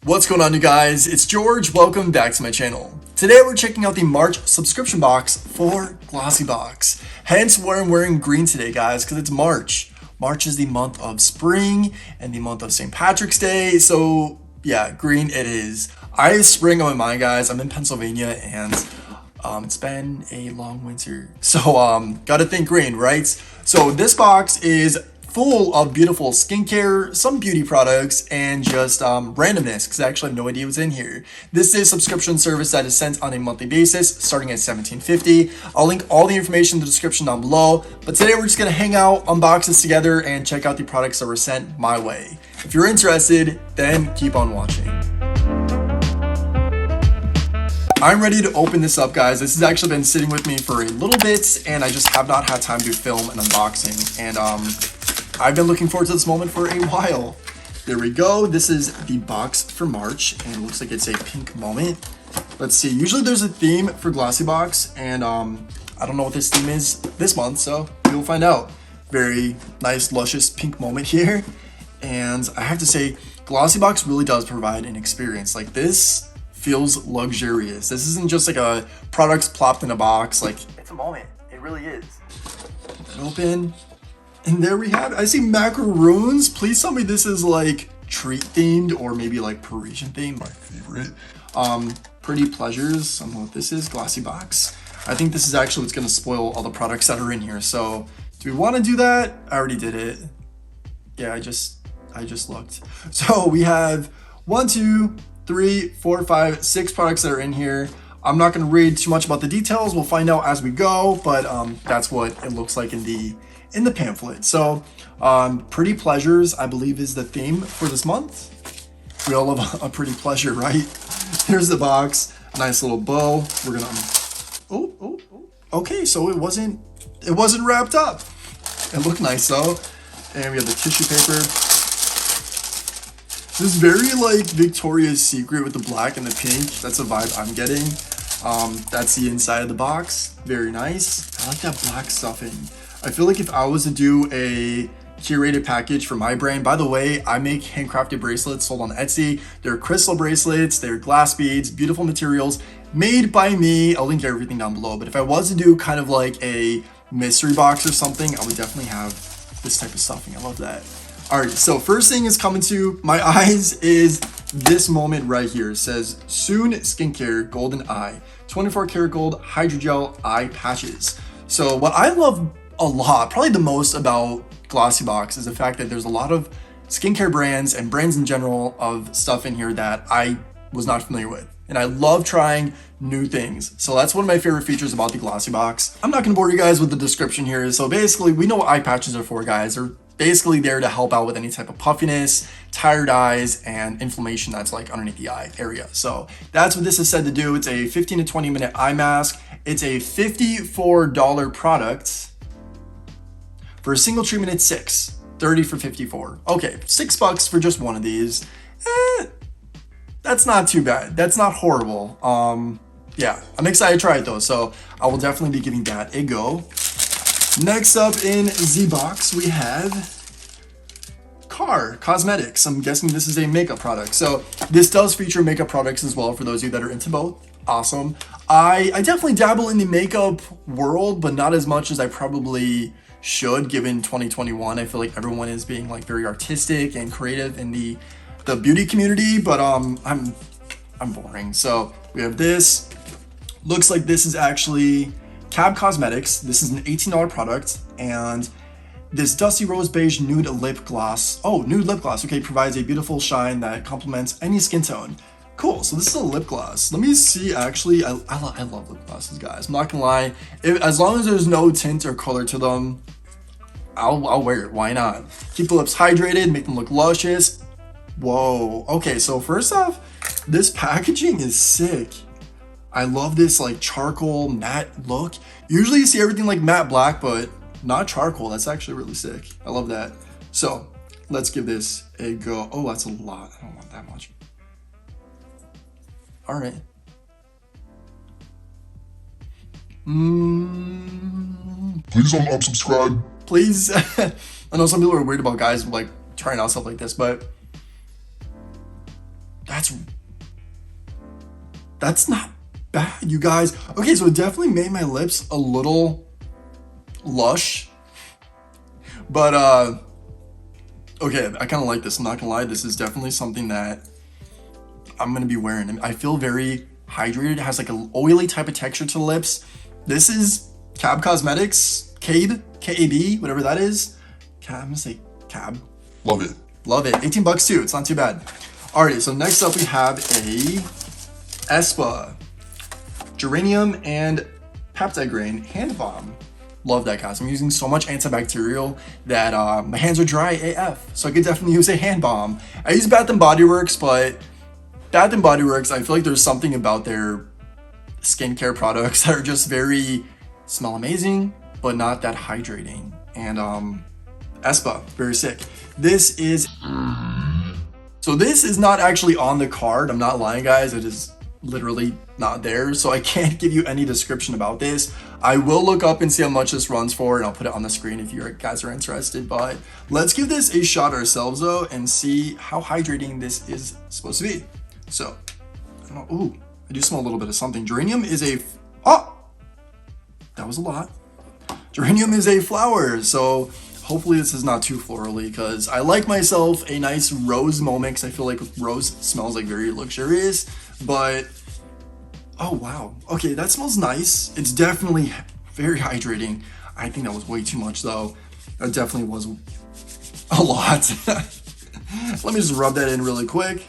What's going on, you guys? It's George. Welcome back to my channel. Today we're checking out the March subscription box for Glossybox. Hence why I'm wearing green today, guys, because it's March. March is the month of spring and the month of St. Patrick's Day. So yeah, green it is. I have spring on my mind, guys. I'm in Pennsylvania and it's been a long winter. So gotta think green, right? So this box is full of beautiful skincare, some beauty products, and just randomness, because I actually have no idea what's in here. This is a subscription service that is sent on a monthly basis, starting at $17.50. I'll link all the information in the description down below, but today we're just gonna hang out, unbox this together, and check out the products that were sent my way. If you're interested, then keep on watching. I'm ready to open this up, guys. This has actually been sitting with me for a little bit, and I just have not had time to film an unboxing, and I've been looking forward to this moment for a while. There we go. This is the box for March, and it looks like it's a pink moment. Let's see. Usually there's a theme for Glossybox, and I don't know what this theme is this month, so we'll find out. Very nice, luscious pink moment here. And I have to say, Glossybox really does provide an experience. Like, this feels luxurious. This isn't just like a products plopped in a box. Like, it's a moment. It really is. Open. And there we have it. I see macaroons. Please tell me this is like treat themed or maybe like Parisian themed, my favorite. Pretty Pleasures. I don't know what this is. Glossybox. I think this is actually what's gonna spoil all the products that are in here. So do we want to do that? I already did it. Yeah, I just looked. So we have 1, 2, 3, 4, 5, 6 products that are in here. I'm not gonna read too much about the details. We'll find out as we go, but that's what it looks like in the pamphlet. So Pretty Pleasures, I believe, is the theme for this month. We all love a pretty pleasure, right? Here's the box, nice little bow. We're gonna okay, so it wasn't wrapped up. It looked nice though. And we have the tissue paper. This is very like Victoria's Secret with the black and the pink. That's the vibe I'm getting. That's the inside of the box. Very nice. I like that black stuffing. I feel like if I was to do a curated package for my brand, by the way, I make handcrafted bracelets sold on Etsy. They're crystal bracelets, they're glass beads, beautiful materials made by me. I'll link everything down below. But if I was to do kind of like a mystery box or something, I would definitely have this type of stuffing. I love that. All right, so first thing is coming to my eyes is this moment right here. It says Soon Skincare Golden Eye 24 karat gold hydrogel eye patches. So what I love a lot, probably the most about Glossybox, is the fact that there's a lot of skincare brands and brands in general of stuff in here that I was not familiar with. And I love trying new things. So that's one of my favorite features about the Glossybox. I'm not gonna bore you guys with the description here. So basically, we know what eye patches are for, guys. They're basically there to help out with any type of puffiness, tired eyes, and inflammation that's like underneath the eye area. So that's what this is said to do. It's a 15 to 20 minute eye mask. It's a $54 product. For a single treatment, it's $6.30 for 54. Okay, $6 for just one of these. That's not too bad. That's not horrible. Yeah, I'm excited to try it though, so I will definitely be giving that a go. Next up in the box, we have KAB Cosmetics. I'm guessing this is a makeup product. So this does feature makeup products as well for those of you that are into both. Awesome. I definitely dabble in the makeup world, but not as much as I probably should, given 2021. I feel like everyone is being like very artistic and creative in the beauty community, but I'm boring. So we have this. Looks like this is actually KAB Cosmetics. This is an $18 product, and this Dusty Rose Beige Nude Lip Gloss. Oh, nude lip gloss. Okay, provides a beautiful shine that complements any skin tone. Cool. So this is a lip gloss. Let me see. Actually, I love lip glosses, guys. I'm not gonna lie. As long as there's no tint or color to them, I'll wear it. Why not? Keep the lips hydrated, make them look luscious. Whoa. Okay, so first off, this packaging is sick. I love this like charcoal matte look. Usually you see everything like matte black, but not charcoal. That's actually really sick. I love that. So let's give this a go. Oh, that's a lot. I don't want that much. All right. Please don't unsubscribe. Please. I know some people are weird about guys like trying out stuff like this, but That's not bad, you guys. Okay, so it definitely made my lips a little lush, but okay, I kind of like this. I'm not gonna lie, this is definitely something that I'm gonna be wearing. I feel very hydrated. It has like an oily type of texture to the lips. This is KAB Cosmetics, KAB, K-A-B, whatever that is. I'm gonna say KAB. Love it. Love it. 18 bucks too. It's not too bad. Alrighty, so next up we have a ESPA Geranium and Peptide Grain Hand Balm. Love that, guys. I'm using so much antibacterial that my hands are dry AF, so I could definitely use a hand balm. I use Bath & Body Works, but Bath & Body Works, I feel like there's something about their skincare products that are just smell amazing, but not that hydrating. And ESPA, very sick. This is not actually on the card. I'm not lying, guys. It is literally not there, so I can't give you any description about this. I will look up and see how much this runs for, and I'll put it on the screen if you guys are interested. But let's give this a shot ourselves though and see how hydrating this is supposed to be. So I don't know. Ooh, I do smell a little bit of something. Geranium is that was a lot. Geranium is a flower, so hopefully this is not too florally, because I like myself a nice rose moment, because I feel like rose smells like very luxurious. But oh wow, okay, that smells nice. It's definitely very hydrating. I think that was way too much though. That definitely was a lot. Let me just rub that in really quick.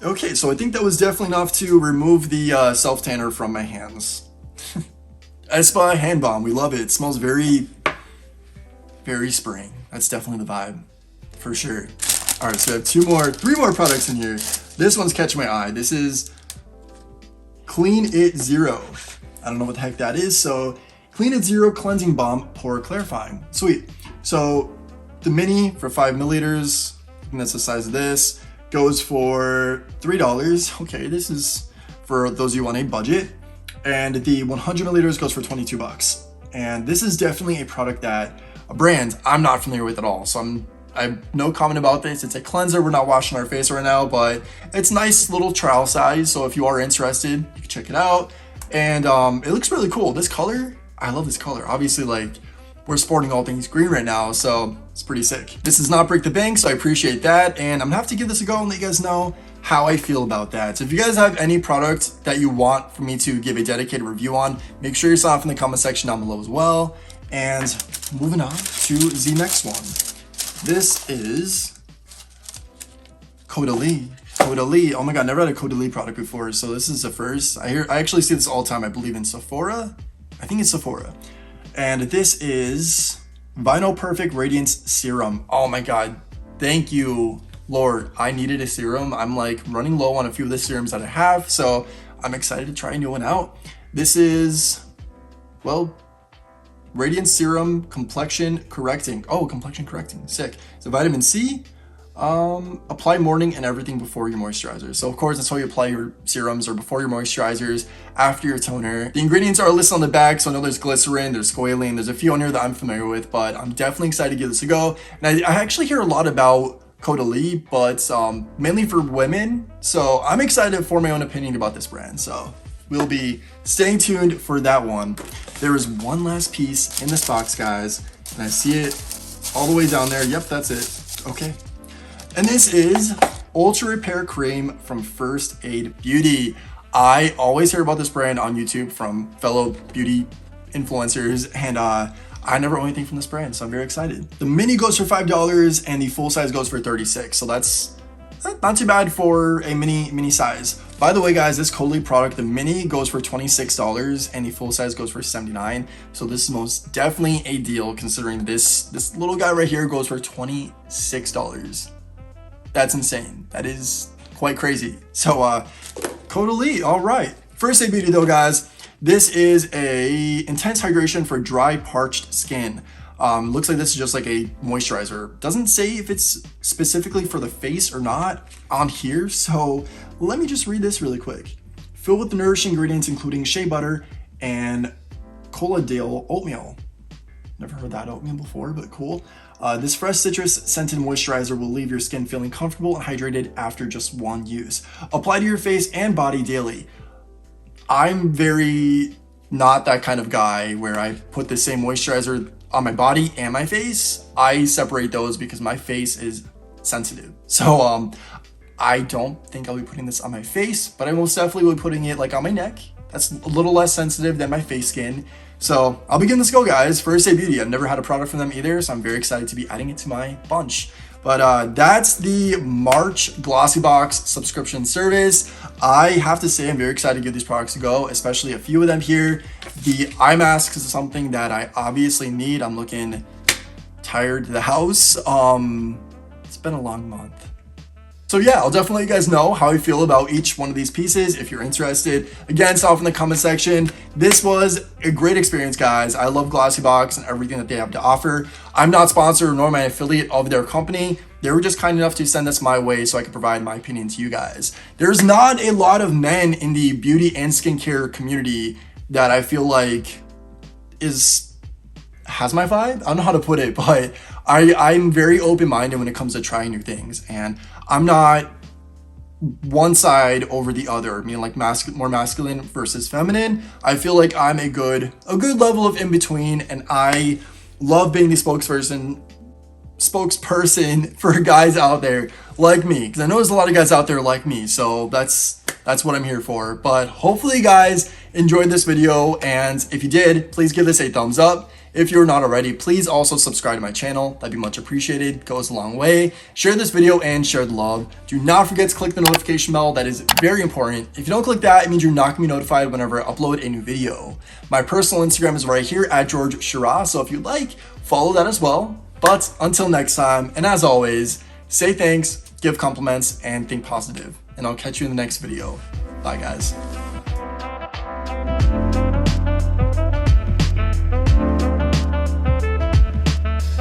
Okay, so I think that was definitely enough to remove the self tanner from my hands. ESPA hand balm, we love it. It smells very spring. That's definitely the vibe, for sure. All right, so I have three more products in here. This one's catching my eye. This is 𝗦𝗢𝗖𝗵𝗁. I don't know what the heck that is. So 𝗦𝗢𝗖𝗵𝗁 Cleansing Balm Pore Clarifying. Sweet. So the mini for 5 milliliters, I think that's the size of this, goes for $3. Okay, this is for those of you on a budget. And the 100 milliliters goes for 22 bucks. And this is definitely a brand I'm not familiar with at all. So I have no comment about this. It's a cleanser. We're not washing our face right now, but it's nice little trial size. So if you are interested, you can check it out. And it looks really cool. This color, I love this color. Obviously, like, we're sporting all things green right now, so it's pretty sick. This does not break the bank, so I appreciate that. And I'm gonna have to give this a go and let you guys know how I feel about that. So if you guys have any product that you want for me to give a dedicated review on, make sure you sign off in the comment section down below as well. And moving on to the next one. This is Caudalie. Caudalie. Oh my god, never had a Caudalie product before, so this is the first. I actually see this all the time, I believe in Sephora. I think it's Sephora. And this is Vinoperfect Radiance Serum. Oh my god, thank you, Lord. I needed a serum. I'm like running low on a few of the serums that I have, so I'm excited to try a new one out. This is, well, Radiance Serum Complexion Correcting. Oh, complexion correcting, sick. So vitamin C, apply morning and everything before your moisturizer. So of course, that's how you apply your serums, or before your moisturizers, after your toner. The ingredients are listed on the back, so I know there's glycerin, there's squalane, there's a few on here that I'm familiar with, but I'm definitely excited to give this a go. And I actually hear a lot about Caudalie, but mainly for women, so I'm excited to form my own opinion about this brand. So we'll be staying tuned for that one. There is one last piece in this box, guys, and I see it all the way down there. Yep, that's it. Okay. And this is Ultra Repair Cream from First Aid Beauty. I always hear about this brand on YouTube from fellow beauty influencers, and I never own anything from this brand, so I'm very excited. The mini goes for $5 and the full size goes for $36, so that's not too bad for a mini size. By the way, guys, this Caudalie product, the mini goes for $26 and the full size goes for $79. So this is most definitely a deal, considering this little guy right here goes for $26. That's insane. That is quite crazy. So Caudalie, all right. First Aid Beauty though, guys, this is a intense hydration for dry, parched skin. Looks like this is just like a moisturizer. Doesn't say if it's specifically for the face or not on here, so let me just read this really quick. Filled with nourishing ingredients including shea butter and Caudalie oatmeal. Never heard that oatmeal before, but cool. This fresh citrus scented moisturizer will leave your skin feeling comfortable and hydrated after just one use. Apply to your face and body daily. I'm very not that kind of guy where I put the same moisturizer on my body and my face. I separate those because my face is sensitive. So I don't think I'll be putting this on my face, but I most definitely will be putting it like on my neck. That's a little less sensitive than my face skin. So I'll be giving this a go, guys, for 𝗧𝗍 Beauty. I've never had a product from them either, so I'm very excited to be adding it to my bunch. But that's the March Glossybox subscription service. I have to say I'm very excited to give these products a go, especially a few of them here. The eye masks is something that I obviously need. I'm looking tired to the house. It's been a long month. So yeah, I'll definitely let you guys know how I feel about each one of these pieces if you're interested. Again, stop in the comment section. This was a great experience, guys. I love Glossybox and everything that they have to offer. I'm not sponsored nor am I an affiliate of their company. They were just kind enough to send this my way so I could provide my opinion to you guys. There's not a lot of men in the beauty and skincare community that I feel like has my vibe. I don't know how to put it, but I'm very open-minded when it comes to trying new things, and I'm not one side over the other, meaning like more masculine versus feminine. I feel like I'm a good level of in between, and I love being the spokesperson for guys out there like me, because I know there's a lot of guys out there like me, so that's what I'm here for. But hopefully you guys enjoyed this video, and if you did, please give this a thumbs up. If you're not already, please also subscribe to my channel. That'd be much appreciated. Goes a long way. Share this video and share the love. Do not forget to click the notification bell. That is very important. If you don't click that, it means you're not gonna be notified whenever I upload a new video. My personal Instagram is right here at 𝗏𝗏𝗏𝗏, so if you'd like, follow that as well. But until next time, and as always, say thanks, give compliments, and think positive. And I'll catch you in the next video. Bye, guys.